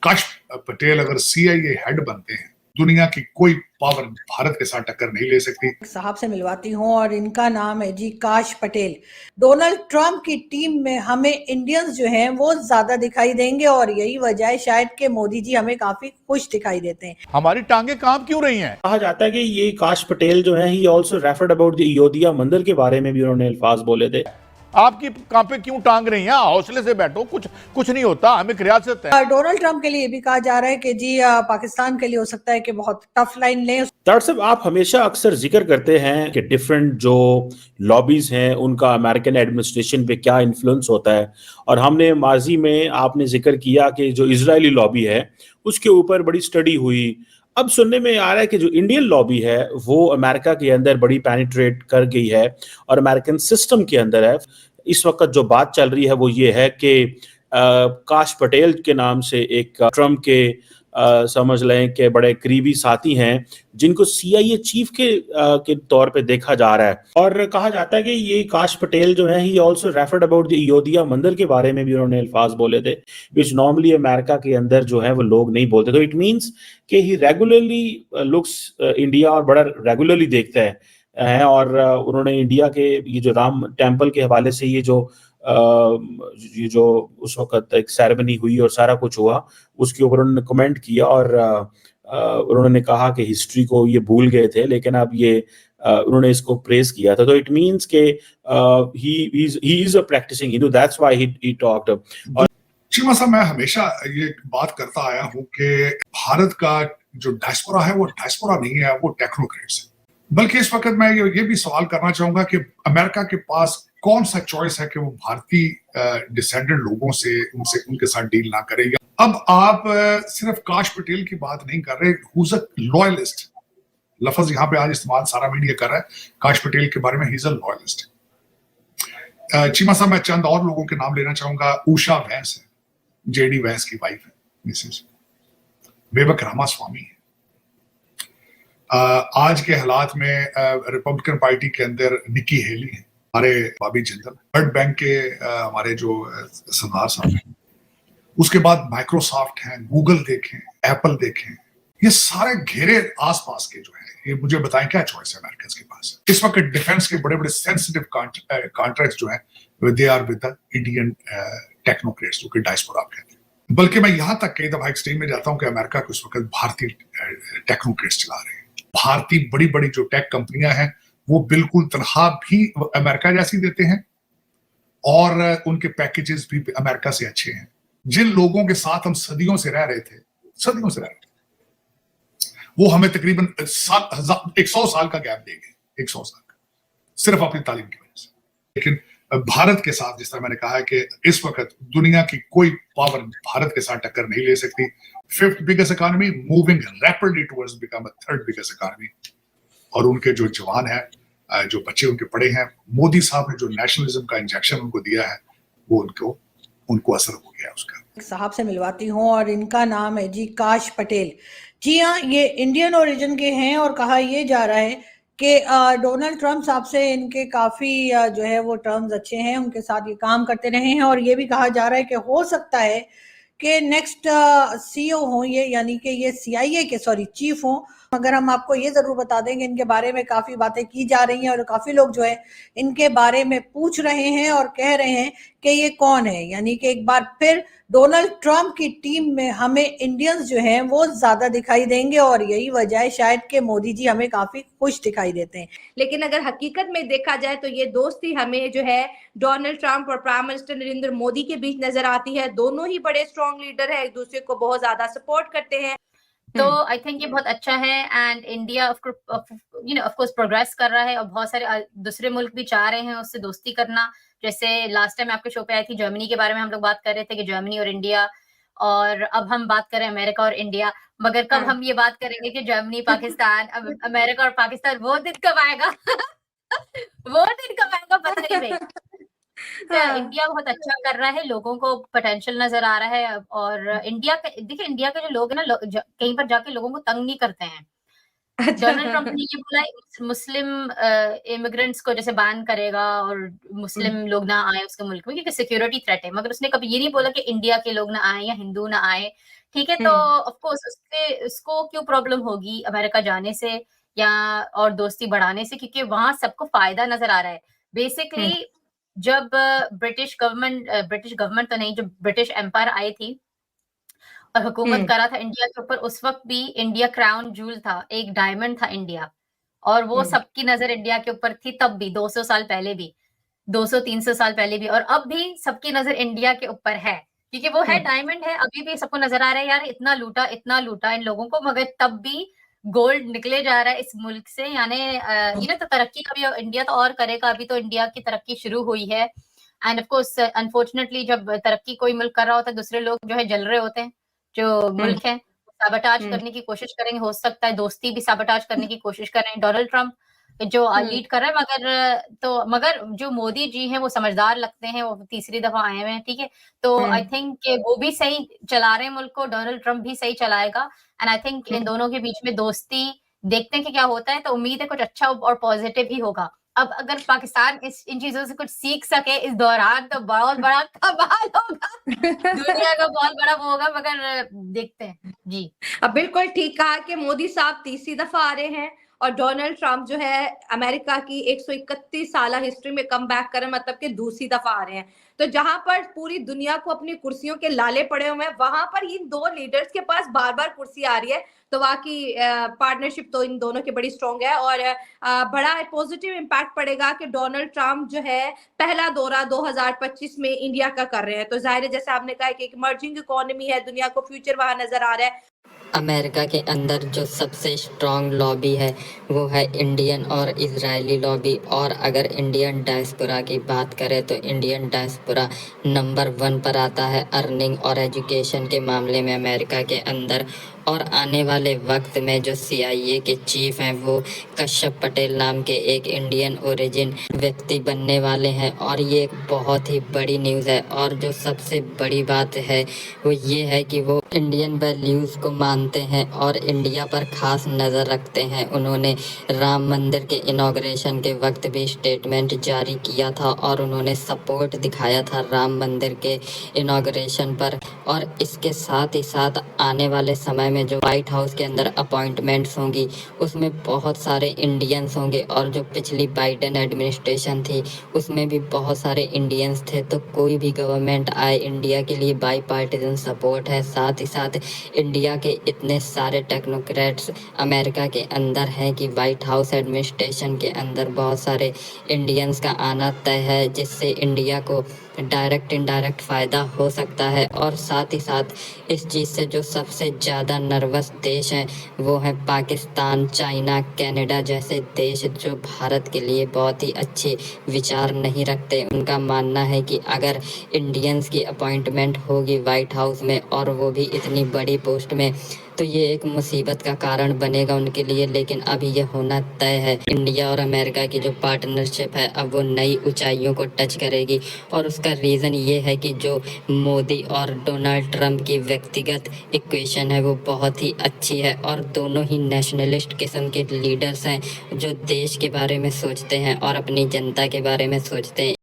काश पटेल अगर CIA head बनते हैं, दुनिया की कोई पावर भारत के साथ टक्कर नहीं ले सकती। साहब से मिलवाती हूँ और इनका नाम है जी काश पटेल। डोनाल्ड ट्रंप की टीम में हमें इंडियंस जो हैं वो ज्यादा दिखाई देंगे और यही वजह है शायद कि मोदी जी हमें काफी खुश दिखाई देते हैं। हमारी टांगे कांप क्यों रही हैं? कहा जाता है कि ये काश पटेल जो है he also referred about the Ayodhya मंदिर के बारे में भी उन्होंने अल्फाज बोले थे। आपकी कांपे क्यों टांग रही हैं? हौसले से बैठो, कुछ नहीं होता, हमें रियासत है। डोनाल्ड ट्रंप के लिए भी कहा जा रहा है कि जी पाकिस्तान के लिए हो सकता है कि बहुत टफ लाइन लें। दरअसल आप हमेशा अक्सर जिक्र करते हैं कि डिफरेंट जो लॉबीज हैं उनका अमेरिकन एडमिनिस्ट्रेशन पे क्या इन्फ्लुएंस होता है, और हमने माजी में आपने जिक्र किया कि जो इजरायली लॉबी है उसके ऊपर बड़ी स्टडी हुई। अब सुनने में आ रहा है कि जो इंडियन लॉबी है वो अमेरिका के अंदर बड़ी पेनिट्रेट कर गई है और अमेरिकन सिस्टम के अंदर है। इस वक्त जो बात चल रही है वो ये है कि काश पटेल के नाम से एक ट्रम्प के समझ लें कि बड़े करीबी साथी हैं जिनको सीआईए चीफ के तौर पे देखा जा रहा है, और कहा जाता है कि ये काश पटेल जो है he also referred about the Ayodhya मंदिर के बारे में भी उन्होंने अल्फाज बोले थे, विच नॉर्मली अमेरिका के अंदर जो है वो लोग नहीं बोलते। तो इट मीन्स कि ही रेगुलरली लुक्स इंडिया और बड़ा रेगुलरली देखता है और उन्होंने इंडिया के ये जो राम टेम्पल के हवाले से ये जो उस वक्त एक सेरेमनी हुई और सारा कुछ हुआ उसके ऊपर उन्होंने कमेंट किया और उन्होंने कहा कि हिस्ट्री को ये भूल गए थे, लेकिन अब ये उन्होंने इसको प्रेज किया था। तो इट मींस के he is a practising Hindu, that's why he talked. और चीमा साहब, मैं हमेशा ये बात करता आया हूं कि भारत का जो डायस्पोरा है वो डायस्पोरा नहीं है, वो टेक्नोक्रेट्स है। बल्कि इस वक्त मैं ये भी सवाल करना चाहूंगा कि अमेरिका के पास कौन सा चॉइस है कि वो भारतीय डिसेंडेंट लोगों से उनके साथ डील ना करेगा। अब आप सिर्फ काश पटेल की बात नहीं कर रहे, हुज अ लॉयलिस्ट, लफ्ज यहाँ पे आज इस्तेमाल सारा मीडिया कर रहा है काश पटेल के बारे में, ही इज अ लॉयलिस्ट। चीमा साहब, मैं चंद और लोगों के नाम लेना चाहूंगा। उषा वैंस है, जेडी वैंस की वाइफ है, मिसेस बेबक रामास्वामी है। आज के हालात में रिपब्लिकन पार्टी के अंदर निकी हेली है, हमारे बॉबी जिंदल, वर्ल्ड बैंक के हमारे जो सरदार साहब हैं। उसके बाद माइक्रोसॉफ्ट है, गूगल देखें, एप्पल देखें, ये सारे घेरे आसपास के जो है, ये मुझे बताएं क्या चॉइस है अमेरिकन के पास इस वक्त। डिफेंस के बड़े बड़े सेंसिटिव कॉन्ट्रैक्ट्स जो है they are with the Indian technocrats, जो कि डायस्पोरा कहते हैं। बल्कि मैं यहां तक कई दफा एक्सट्रीम में जाता हूं कि अमेरिका को इस वक्त भारतीय टेक्नोक्रेट्स चला रहे हैं। भारतीय बड़ी बड़ी जो टेक कंपनियां हैं वो बिल्कुल तनख्वाह भी अमेरिका जैसी देते हैं और उनके पैकेजेस भी अमेरिका से अच्छे हैं। जिन लोगों के साथ हम सदियों से रह रहे थे, वो हमें तकरीबन 100 साल का गैप देंगे, 100 साल का, सिर्फ अपनी तालीम की वजह से। लेकिन भारत के साथ, जिस तरह मैंने कहा है कि इस वक्त दुनिया की कोई पावर भारत के साथ टक्कर नहीं ले सकती। 5th biggest economy, moving rapidly towards become a 3rd biggest economy. और उनके जो जवान हैं, जो बच्चे उनके पढ़े हैं, मोदी साहब ने जो नेशनलिज्म का इंजेक्शन उनको दिया है वो उनको असर हो गया उसका। साहब से मिलवाती हूँ और इनका नाम है जी काश पटेल। जी हाँ, ये इंडियन ओरिजिन के हैं और कहा यह जा रहा है कि डोनाल्ड ट्रंप साहब से इनके काफी जो है वो टर्म्स अच्छे हैं, उनके साथ ये काम करते रहे हैं। और ये भी कहा जा रहा है कि हो सकता है कि नेक्स्ट सीईओ हो ये, यानी कि ये सीआईए के चीफ हो। मगर हम आपको ये जरूर बता देंगे, इनके बारे में काफी बातें की जा रही हैं और काफी लोग जो है इनके बारे में पूछ रहे हैं और कह रहे हैं कि ये कौन है। यानी कि एक बार फिर डोनाल्ड ट्रंप की टीम में हमें इंडियंस जो हैं वो ज्यादा दिखाई देंगे और यही वजह है शायद कि मोदी जी हमें काफी खुश दिखाई देते हैं। लेकिन अगर हकीकत में देखा जाए तो ये दोस्ती हमें जो है डोनाल्ड ट्रंप और प्राइम मिनिस्टर नरेंद्र मोदी के बीच नजर आती है। दोनों ही बड़े स्ट्रॉन्ग लीडर है, एक दूसरे को बहुत ज्यादा सपोर्ट करते हैं। तो आई थिंक ये बहुत अच्छा है and India of course progress कर रहा है और बहुत सारे दूसरे मुल्क भी चाह रहे हैं उससे दोस्ती करना। जैसे लास्ट टाइम आपके शो पे आई थी जर्मनी के बारे में, हम लोग बात कर रहे थे कि जर्मनी और इंडिया, और अब हम बात करें अमेरिका और इंडिया। मगर कब हम ये बात करेंगे कि जर्मनी पाकिस्तान, अमेरिका और पाकिस्तान, वो दिन कब आएगा? वो दिन कब आएगा पता ही नहीं। इंडिया बहुत अच्छा कर रहा है, लोगों को पोटेंशियल नजर आ रहा है। और इंडिया के जो लोग हैं ना, कहीं पर जाके लोगों को तंग नहीं करते हैं। डोनाल्ड ट्रंप ने ये बोला मुस्लिम इमिग्रेंट्स को जैसे बैन करेगा और मुस्लिम लोग ना आए उसके मुल्क में क्योंकि सिक्योरिटी थ्रेट है, मगर उसने कभी ये नहीं बोला कि इंडिया के लोग ना आए या हिंदू ना आए। ठीक है, तो ऑफ कोर्स उसको क्यों प्रॉब्लम होगी अमेरिका जाने से या और दोस्ती बढ़ाने से, क्योंकि वहां सबको फायदा नजर आ रहा है बेसिकली। जब ब्रिटिश गवर्नमेंट तो नहीं, जो ब्रिटिश एम्पायर आई थी और हुकूमत करा था इंडिया के ऊपर, उस वक्त भी इंडिया क्राउन जूल था, एक डायमंड था इंडिया, और वो सबकी नजर इंडिया के ऊपर थी तब भी, 200 साल पहले भी, 200-300 साल पहले भी, और अब भी सबकी नजर इंडिया के ऊपर है क्योंकि वो है डायमंड है। अभी भी सबको नजर आ रहा है यार इतना लूटा इन लोगों को, मगर तब भी गोल्ड निकले जा रहा है इस मुल्क से, यानी तो तरक्की कभी इंडिया तो और करेगा, अभी तो इंडिया की तरक्की शुरू हुई है। एंड ऑफ कोर्स अनफॉर्चुनेटली जब तरक्की कोई मुल्क कर रहा होता है, दूसरे लोग जो है जल रहे होते हैं, जो मुल्क है साबोटाज करने की कोशिश करेंगे, हो सकता है दोस्ती भी साबोटाज करने की कोशिश कर रहे हैं डोनाल्ड ट्रंप जो लीड कर रहा है। मगर जो मोदी जी हैं वो समझदार लगते हैं, वो तीसरी दफा आए हुए हैं, ठीक है, तो आई थिंक वो भी सही चला रहे हैं मुल्क को, डोनाल्ड ट्रंप भी सही चलाएगा, एंड आई थिंक इन दोनों के बीच में दोस्ती देखते हैं कि क्या होता है, तो उम्मीद है कुछ अच्छा और पॉजिटिव ही होगा। अब अगर पाकिस्तान इन चीजों से कुछ सीख सके इस दौरान तो बहुत बड़ा कमाल होगा, दुनिया का बहुत बड़ा वो होगा, मगर देखते हैं जी। अब बिल्कुल ठीक कहा कि मोदी साहब तीसरी दफा आ रहे हैं और डोनाल्ड ट्रंप जो है अमेरिका की 131 साल हिस्ट्री में कम बैक कर रहे हैं, मतलब कि दूसरी दफा आ रहे हैं। तो जहां पर पूरी दुनिया को अपनी कुर्सियों के लाले पड़े हुए हैं, वहां पर इन दो लीडर्स के पास बार बार कुर्सी आ रही है, तो वाकई पार्टनरशिप तो इन दोनों की बड़ी स्ट्रॉन्ग है और बड़ा पॉजिटिव इम्पैक्ट पड़ेगा कि डोनाल्ड ट्रंप जो है पहला दौरा 2025 में इंडिया का कर रहे हैं। तो जाहिर है जैसे आपने कहा कि एक इमर्जिंग इकोनॉमी है, दुनिया को फ्यूचर वहां नजर आ रहा है। अमेरिका के अंदर जो सबसे स्ट्रॉन्ग लॉबी है वो है इंडियन और इजरायली लॉबी, और अगर इंडियन डायस्पोरा की बात करें तो इंडियन डायस्पोरा नंबर 1 पर आता है अर्निंग और एजुकेशन के मामले में अमेरिका के अंदर। और आने वाले वक्त में जो CIA के चीफ हैं वो कश्यप पटेल नाम के एक इंडियन ओरिजिन व्यक्ति बनने वाले हैं, और ये एक बहुत ही बड़ी न्यूज़ है। और जो सबसे बड़ी बात है वो ये है कि वो इंडियन वैल्यूज़ को मानते हैं और इंडिया पर ख़ास नज़र रखते हैं। उन्होंने राम मंदिर के इनॉग्रेशन के वक्त भी स्टेटमेंट जारी किया था और उन्होंने सपोर्ट दिखाया था राम मंदिर के इनॉग्रेशन पर। और इसके साथ ही साथ आने वाले समय में जो व्हाइट हाउस के अंदर अपॉइंटमेंट्स होंगी उसमें बहुत सारे इंडियंस होंगे, और जो पिछली बाइडेन एडमिनिस्ट्रेशन थी उसमें भी बहुत सारे इंडियंस थे। तो कोई भी गवर्नमेंट आए इंडिया के लिए बाई पार्टीजन सपोर्ट है। साथ ही साथ इंडिया के इतने सारे टेक्नोक्रेट्स अमेरिका के अंदर हैं कि व्हाइट हाउस एडमिनिस्ट्रेशन के अंदर बहुत सारे इंडियंस का आना तय है, जिससे इंडिया को डायरेक्ट इनडायरेक्ट फ़ायदा हो सकता है। और साथ ही साथ इस चीज़ से जो सबसे ज़्यादा नर्वस देश हैं वो हैं पाकिस्तान, चाइना, कनाडा जैसे देश, जो भारत के लिए बहुत ही अच्छे विचार नहीं रखते। उनका मानना है कि अगर इंडियंस की अपॉइंटमेंट होगी वाइट हाउस में और वो भी इतनी बड़ी पोस्ट में, तो ये एक मुसीबत का कारण बनेगा उनके लिए। लेकिन अभी ये होना तय है। इंडिया और अमेरिका की जो पार्टनरशिप है अब वो नई ऊंचाइयों को टच करेगी, और उसका रीज़न ये है कि जो मोदी और डोनाल्ड ट्रंप की व्यक्तिगत इक्वेशन है वो बहुत ही अच्छी है, और दोनों ही नेशनलिस्ट किस्म के लीडर्स हैं जो देश के बारे में सोचते हैं और अपनी जनता के बारे में सोचते हैं।